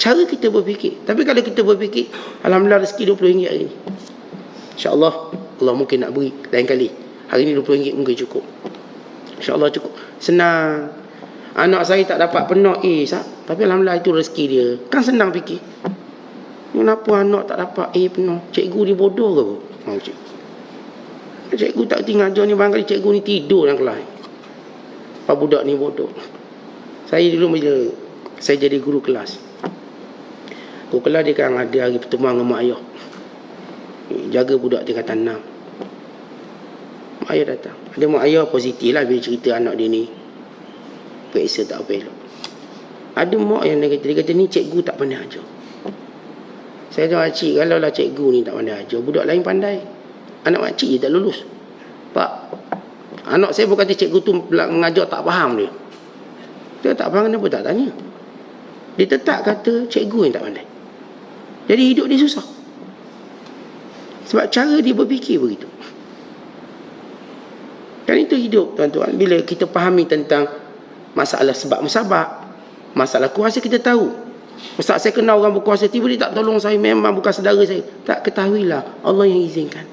Cara kita berfikir. Tapi kalau kita berfikir, alhamdulillah rezeki RM20 hari ni, InsyaAllah Allah mungkin nak beri lain kali. Hari ni RM20 mungkin cukup. InsyaAllah cukup. Senang. Anak saya tak dapat penuh tapi alhamdulillah itu rezeki dia. Kan senang fikir. Kenapa anak tak dapat penuh? Cikgu dia bodoh ke apa? Cikgu tak kerti ngajar ni, barangkali cikgu ni tidur dalam kelas. Pak budak ni bodoh. Saya dulu bila saya jadi guru kelas, guru kelas dia kan ada hari pertemuan dengan mak ayah. Jaga budak tingkatan 6. Mak ayah datang. Ada mak ayah positif lah bila cerita anak dia ni periksa tak apa elok. Ada mak yang dia kata ni cikgu tak pandai ajar. Saya tahu makcik, kalau lah cikgu ni tak pandai ajar, budak lain pandai. Anak makcik je tak lulus. Pak, anak saya bukan kata cikgu tu mengajar tak faham dia. Dia tak faham, kenapa tak tanya? Dia tetap kata cikgu yang tak pandai. Jadi hidup dia susah. Sebab cara dia berfikir begitu. Kan itu hidup, tuan-tuan. Bila kita fahami tentang masalah sebab musabab, masalah kuasa, kita tahu. Ustaz, saya kenal orang berkuasa, tiba dia tak tolong saya, memang bukan saudara saya. Tak, ketahuilah Allah yang izinkan.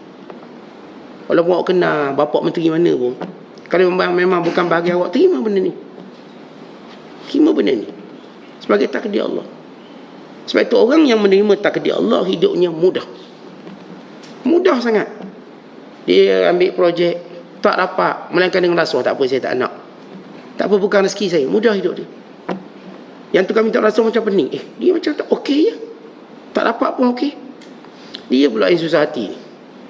Walaupun awak kenal bapak menteri mana pun, kalau memang bukan bahagian awak, terima benda ni. Terima benda ni sebagai takdir Allah. Sebab itu orang yang menerima takdir Allah, hidupnya mudah. Mudah sangat. Dia ambil projek, tak dapat, melainkan dengan rasuah, tak apa, saya tak nak. Tak apa, bukan rezeki saya. Mudah hidup dia. Yang tu kami tak rasa macam pening. Dia macam tak okey je. Tak dapat pun okey. Dia pula yang susah hati.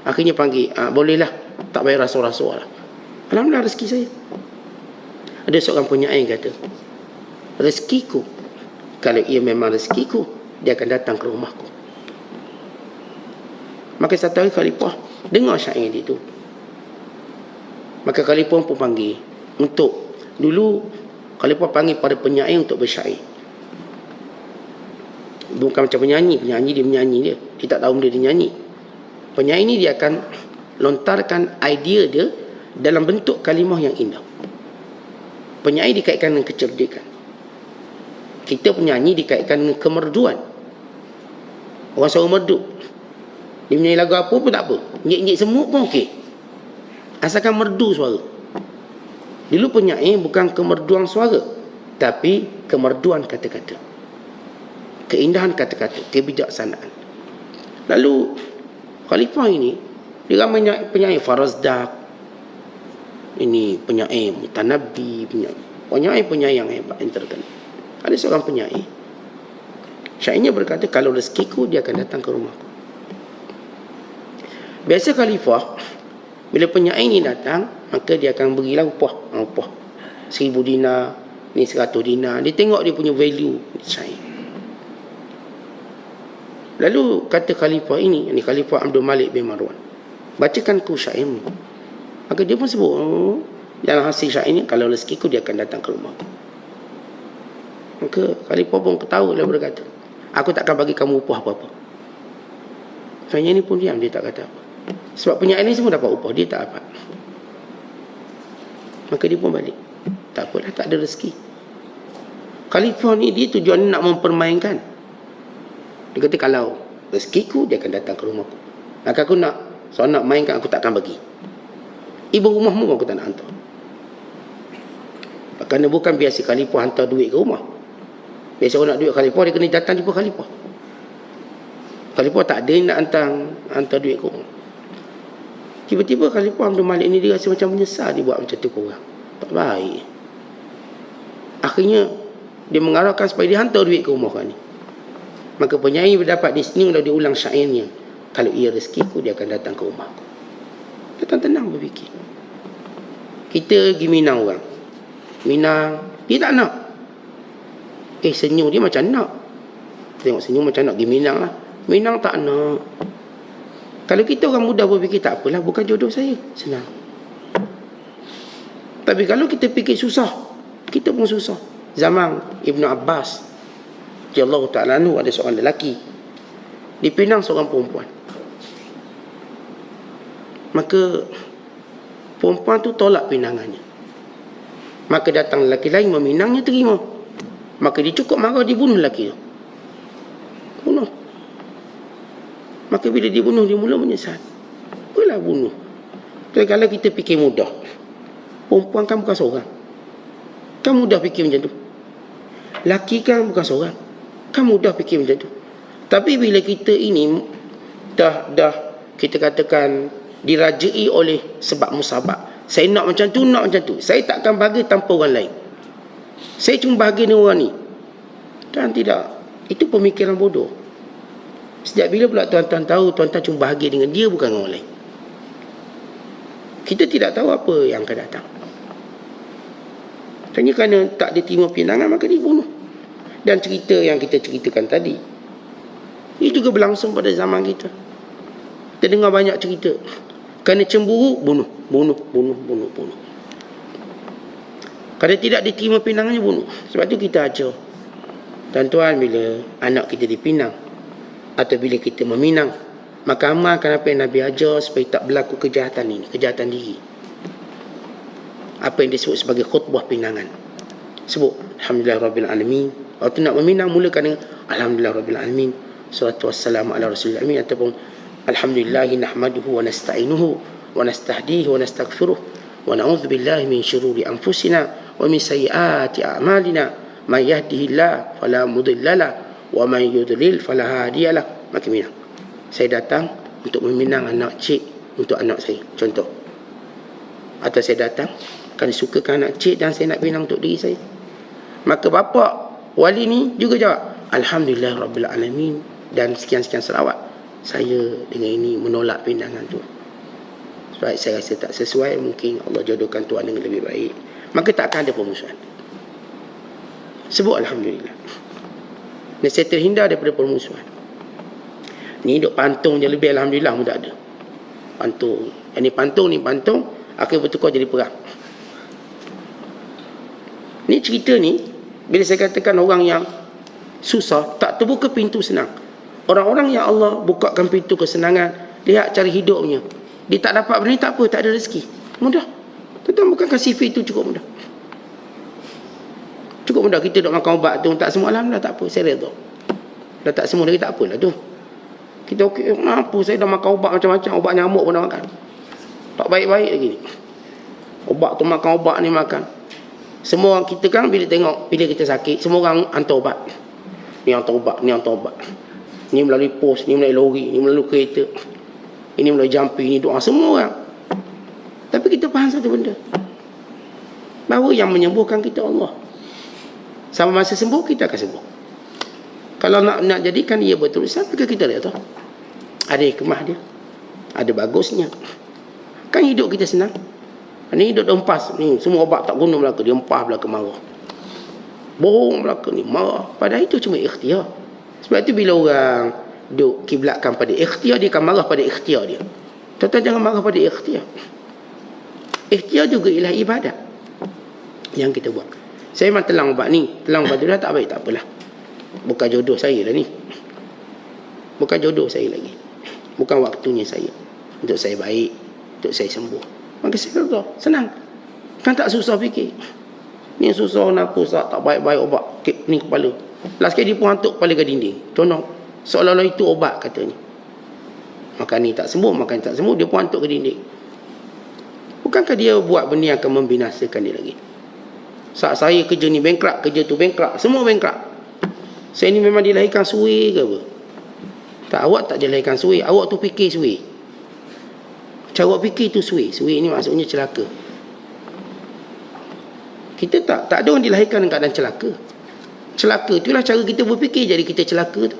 Akhirnya panggil, bolehlah, tak payah rasuah-rasuah lah. Alhamdulillah rezeki saya. Ada seorang penyair kata, rezekiku, kalau ia memang rezekiku, dia akan datang ke rumahku. Maka satu hari khalifah dengar syair dia tu. Maka khalifah pun panggil untuk, dulu khalifah panggil pada penyair untuk bersyair. Bukan macam penyanyi dia menyanyi dia. Dia tak tahu benda dia nyanyi. Penyair ni dia akan lontarkan idea dia dalam bentuk kalimah yang indah. Penyair dikaitkan dengan kecerdikan. Kita penyanyi dikaitkan dengan kemerduan. Orang suara merdu, dia menyanyi lagu apa pun tak apa, nyik-nyik semut pun okey, asalkan merdu suara. Dulu penyair bukan kemerduan suara, tapi kemerduan kata-kata, keindahan kata-kata, kebijaksanaan. Lalu khalifah ini, dia ramai penyair Farazdak, ini penyair Mutanabbi, penyair yang hebat, yang terkenal. Ada seorang penyair, syairnya berkata, kalau rezekiku, dia akan datang ke rumahku. Biasa khalifah, bila penyair ni datang, maka dia akan berilah upah 1,000 dinar, ni 100 dinar. Dia tengok dia punya value syair. Lalu kata khalifah ini Khalifah Abdul Malik bin Marwan, bacakan ku syairmu. Maka dia pun sebut, dalam hasil syair ni, kalau rezekiku, dia akan datang ke rumahku. Maka khalifah pun ketawa dan berkata, aku takkan bagi kamu upah apa-apa. Penyair ni pun diam, dia tak kata apa. Sebab penyair ni semua dapat upah, dia tak dapat. Maka dia pun balik. Tak apalah, tak ada rezeki. Khalifah ni dia tujuan nak mempermainkan. Dia kata, kalau rezekiku, dia akan datang ke rumahku. Maka aku nak, soal nak mainkan, aku takkan bagi. Ibu rumahmu aku tak nak hantar. Kerana bukan biasa khalifah hantar duit ke rumah. Biasa orang nak duit khalifah, dia kena datang jumpa khalifah. Khalifah tak ada nak hantar duit ke rumah. Tiba-tiba khalifah Abdul Malik ni dia rasa macam menyesal dia buat macam tu ke orang. Tak baik. Akhirnya Dia mengarahkan supaya dia hantar duit ke rumah orang ni. Maka penyair berdapat di sini, kalau dia ulang syairnya, kalau ia rezekiku, dia akan datang ke rumah aku. Datang tenang berfikir. Kita pergi Minang orang. Minang, dia tak nak. Senyum dia macam nak. Tengok senyum macam nak pergi Minang lah. Minang tak nak. Kalau kita orang muda berfikir, tak apalah, bukan jodoh saya, senang. Tapi kalau kita fikir susah, kita pun susah. Zaman Ibnu Abbas radhiyallahu ta'ala anhu, ada seorang lelaki dipinang seorang perempuan. Maka perempuan tu tolak pinangannya. Maka datang lelaki lain meminangnya, terima. Maka dia cukup marah, dibunuh lelaki tu. Bunuh. Maka bila dibunuh, dia mula menyesal. Apalah bunuh? Jadi kalau kita fikir mudah, perempuan kan bukan seorang. Kan mudah fikir macam tu. Laki kan bukan seorang. Kan mudah fikir macam tu. Tapi bila kita ini dah kita katakan dirajai oleh sebab musabab, saya nak macam tu, nak macam tu, saya takkan bahagia tanpa orang lain, saya cuma bahagia dengan orang ni. Dan tidak, itu pemikiran bodoh. Sejak bila pula tuan-tuan tahu tuan-tuan cuma bahagia dengan dia, bukan dengan orang lain? Kita tidak tahu apa yang akan datang. Hanya kerana tak diterima pinangan, maka dibunuh. Dan cerita yang kita ceritakan tadi, ini juga berlangsung pada zaman kita. Kita dengar banyak cerita. Kerana cemburu, bunuh. Kerana tidak diterima pinangannya, bunuh. Sebab tu kita ajar tuan-tuan, bila anak kita dipinang atau bila kita meminang, maka amalkan apa yang Nabi ajar supaya tak berlaku kejahatan ini, kejahatan diri. Apa yang disebut sebagai khutbah pinangan. Sebut Alhamdulillahirrabbilalamin. Waktu nak meminang, mulakan dengan Alhamdulillahirrabbilalamin, salatu wassalamu ala rasulil amin, ataupun Alhamdulillahi nahmaduhu wa nasta'inuhu wa nastahdihi wa nastaghfiruh wa na'udzu billahi min syururi anfusina wa min sayyiati a'malina, may yahdihillahu fala mudhillalah wa may yudlil fala hadiyalah. Maka minang. Saya datang untuk meminang anak cik untuk anak saya, contoh. Atau saya datang kerana sukakan anak cik dan saya nak pinang untuk diri saya. Maka bapa wali ni juga jawab Alhamdulillahirrabbilalamin dan sekian-sekian selawat. Saya dengan ini menolak pinangan tu. Sebab saya rasa tak sesuai, mungkin Allah jodohkan Tuhan dengan lebih baik. Maka takkan ada permusuhan. Sebut Alhamdulillah. Dan saya terhindar daripada permusuhan. Ni duk pantung je lebih, Alhamdulillah pun tak ada. Pantung. Yang ni pantung, akhir bertukar jadi perang. Ni cerita ni, bila saya katakan orang yang susah, tak terbuka pintu senang. Orang-orang yang Allah bukakan pintu kesenangan, lihat cari hidupnya, dia tak dapat benda ni, tak apa, tak ada rezeki, mudah. Tuan-tuan, bukankah CV itu cukup mudah? Cukup mudah. Kita duk makan ubat tu tak semua, Alhamdulillah, tak apa, saya redha. Dah tak semua lagi, tak apalah tu. Kita okey, kenapa saya dah makan ubat macam-macam, ubat nyamuk pun dah makan, tak baik-baik lagi ni. Ubat tu makan, ubat ni makan. Semua orang kita kan bila tengok, bila kita sakit, semua orang hantar ubat. Ni hantar ubat, ni hantar ubat. Ni melalui pos, ni melalui lori, ni melalui kereta, ini melalui jampi, ni doa, semua orang. Tapi kita faham satu benda, bahawa yang menyembuhkan kita Allah. Sama masa sembuh, kita akan sembuh. Kalau nak jadikan ia berterusan, maka kita lihat tahu ada hikmah dia, ada bagusnya. Kan hidup kita senang. Ni hidup dah empas, ni semua obat tak guna belaka, dia empah belaka marah, bohong belaka ni marah. Padahal itu cuma ikhtiar. Sebab itu bila orang duk kiblatkan pada ikhtiar, dia akan marah pada ikhtiar dia. Tuan-tuan, jangan marah pada ikhtiar. Ikhtiar juga ialah ibadat yang kita buat. Saya memang telang ubat ni, telang ubat tu dah tak baik, tak apalah, bukan jodoh saya lah ni, bukan jodoh saya lagi, bukan waktunya saya untuk saya baik, untuk saya sembuh. Maka saya kata senang. Kan tak susah fikir. Ni susah nak pusat, tak baik-baik ubat ni kepala. Last kali dia pun hantuk kepala ke dinding. Contoh, seolah-olah itu obat katanya. Makan ni tak sembuh, makan ni tak sembuh, dia pun hantuk ke dinding. Bukankah dia buat benda yang akan membinasakan dia lagi? Saat saya kerja ni bankrupt, kerja tu bankrupt, semua bankrupt. Saya ni memang dilahirkan suwi ke apa? Tak, awak tak dilahirkan suwi, awak tu fikir suwi. Cara awak fikir tu suwi. Suwi ni maksudnya celaka. Kita tak ada orang dilahirkan dengan keadaan celaka. Celaka. Itulah cara kita berfikir, jadi kita celaka tu.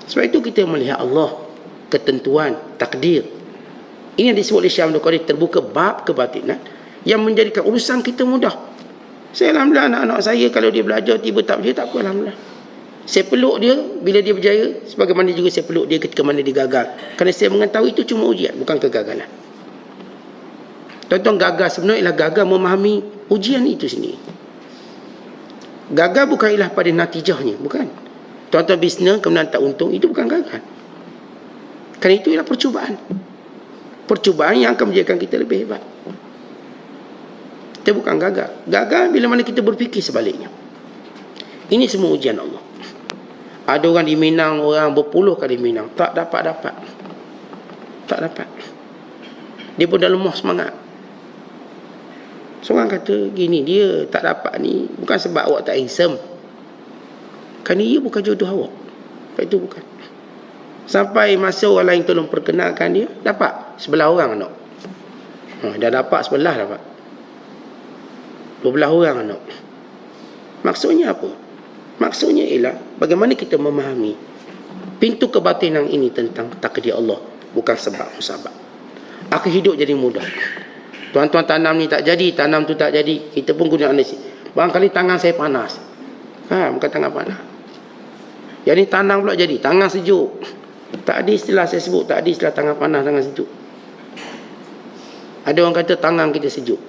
Sebab itu kita melihat Allah, ketentuan, takdir. Ini yang disebut oleh Syekh Abdul Qadir, terbuka bab kebatinan yang menjadikan urusan kita mudah. Saya alhamdulillah, anak-anak saya kalau dia belajar tiba tak berjaya, tak apa, alhamdulillah. Saya peluk dia bila dia berjaya, sebagaimana juga saya peluk dia ketika mana dia gagal. Kerana saya mengetahui itu cuma ujian, bukan kegagalan. Tuan-tuan, gagal sebenarnya ialah gagal memahami ujian itu sendiri. Gagal bukan ialah pada natijahnya, bukan. Tuan-tuan bisnes kemudian tak untung, itu bukan gagal. Kerana itu ialah percubaan. Percubaan yang akan menjadikan kita lebih hebat. Kita bukan gagal. Gagal bila mana kita berfikir sebaliknya. Ini semua ujian Allah. Ada orang di Minang, orang berpuluh kali Minang, tak dapat. Tak dapat. Dia pun dah lemah semangat. Seorang kata gini, dia tak dapat ni bukan sebab awak tak handsome, kerana ia bukan jodoh awak. Sebab itu bukan. Sampai masa orang lain tolong perkenalkan dia, dapat sebelah orang anak. Dah dapat sebelah dapat. 12 orang anak. Maksudnya apa? Maksudnya ialah bagaimana kita memahami pintu kebatinan ini tentang takdir Allah, bukan sebab musabab. Akhir hidup jadi mudah. Tuan-tuan tanam ni tak jadi, tanam tu tak jadi, kita pun guna analisis. Barangkali tangan saya panas. Bukan tangan panas. Yang ni tanam pula jadi, tangan sejuk. Tak ada istilah saya sebut, tak ada istilah tangan panas, tangan sejuk. Ada orang kata tangan kita sejuk.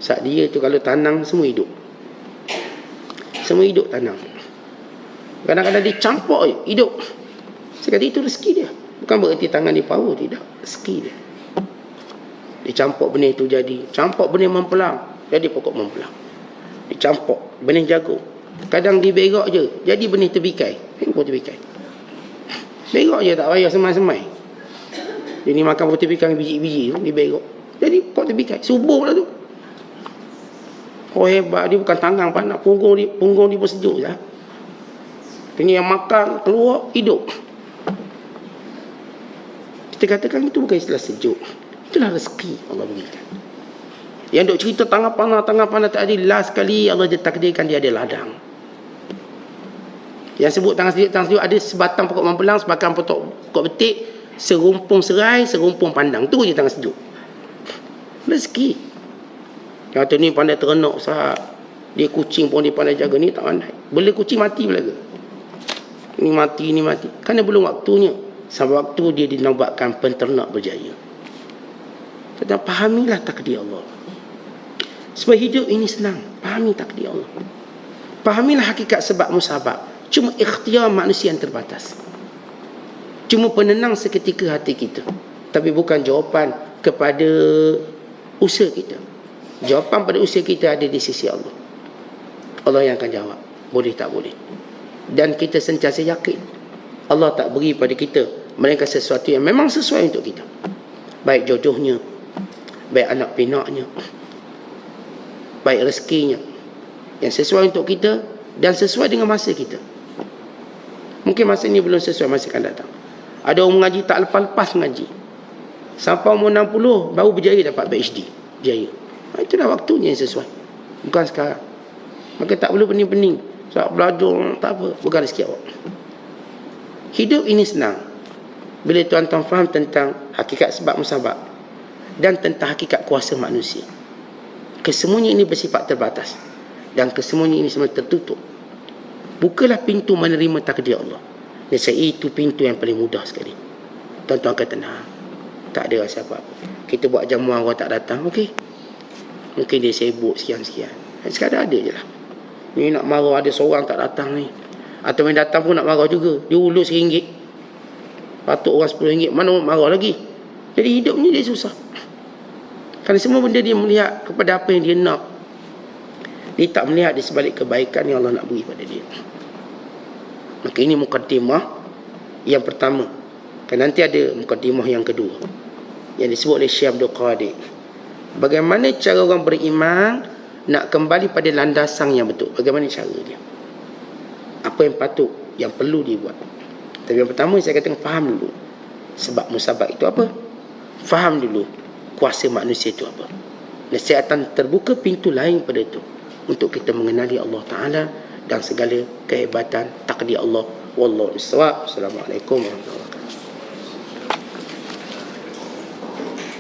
Saat dia tu kalau tanam semua hidup. Semua hidup tanam. Kadang-kadang dia campak je, hidup. Saya kata itu rezeki dia. Bukan bererti tangan dia power, tidak. Rezeki dia. Dia campak benih tu jadi. Campak benih mempelang, jadi pokok mempelang. Dia campak benih jagung. Kadang dia berak je, jadi benih terbikai. Pokok terbikai. Berak je, tak payah semai-semai. Dia ni makan putih pikai biji-biji tu, dia berak. Jadi pokok terbikai. Subuh pula tu. Oh hebat, dia bukan tangan panas, punggung dia pun sejuk je. Ini yang makan, keluar, hidup. Kita katakan itu bukan istilah sejuk. Itulah rezeki Allah berikan. Yang duk cerita tangan panah tak ada, last kali Allah takdirkan dia ada ladang. Yang sebut tangan sejuk ada sebatang pokok mempelang, sebatang pokok betik, serumpung serai, serumpung pandang. Tu je tangan sejuk. Rezeki. Yang tu ni pandai terenak sahab. Dia kucing pun dia pandai jaga, ni tak pandai. Bela kucing mati pula ke? Ni mati. Kerana belum waktunya. Sampai waktu dia dinobatkan penternak berjaya. Tetapi pahamilah takdir Allah. Sebab hidup ini senang. Pahami takdir Allah. Pahamilah hakikat sebab musabab. Cuma ikhtiar manusia yang terbatas. Cuma penenang seketika hati kita. Tapi bukan jawapan kepada usaha kita. Jawapan pada usaha kita ada di sisi Allah. Allah yang akan jawab. Boleh tak boleh. Dan kita sentiasa yakin Allah tak beri pada kita melainkan sesuatu yang memang sesuai untuk kita. Baik jodohnya, baik anak pinaknya, baik rezekinya, yang sesuai untuk kita dan sesuai dengan masa kita. Mungkin masa ni belum sesuai, masa akan datang. Ada orang mengaji tak lepas-lepas mengaji, sampai umur 60 baru berjaya dapat PhD. Berjaya. Itulah waktunya yang sesuai, bukan sekarang. Maka tak perlu pening-pening sebab belajar tak apa, bukan rezeki awak. Hidup ini senang bila tuan-tuan faham tentang hakikat sebab musabab dan tentang hakikat kuasa manusia. Kesemuanya ini bersifat terbatas dan kesemuanya ini semua tertutup. Bukalah pintu menerima takdir Allah. Nescaya itu pintu yang paling mudah sekali. Tuan-tuan akan tenang, tak ada rasa apa-apa. Kita buat jamuan orang tak datang, okey, mungkin dia sibuk sekian-sekian. Sekadar ada je lah. Ni nak marah ada seorang tak datang ni. Atau yang datang pun nak marah juga. Dia ulus RM1. Patut orang RM10. Mana marah lagi. Jadi hidup ni dia susah. Kerana semua benda dia melihat kepada apa yang dia nak. Dia tak melihat di sebalik kebaikan yang Allah nak beri pada dia. Maka ini mukaddimah yang pertama. Kan nanti ada mukaddimah yang kedua, yang disebut oleh Syekh Abdul Qadir. Bagaimana cara orang beriman nak kembali pada landasan yang betul. Bagaimana cara dia. Apa yang patut, yang perlu dibuat. Tapi yang pertama saya katakan faham dulu sebab musabab itu apa. Faham dulu kuasa manusia itu apa. Nescaya akan terbuka pintu lain pada itu. untuk kita mengenali Allah Ta'ala dan segala kehebatan takdir Allah. Wallahu a'lam. Assalamualaikum warahmatullahi wabarakatuh.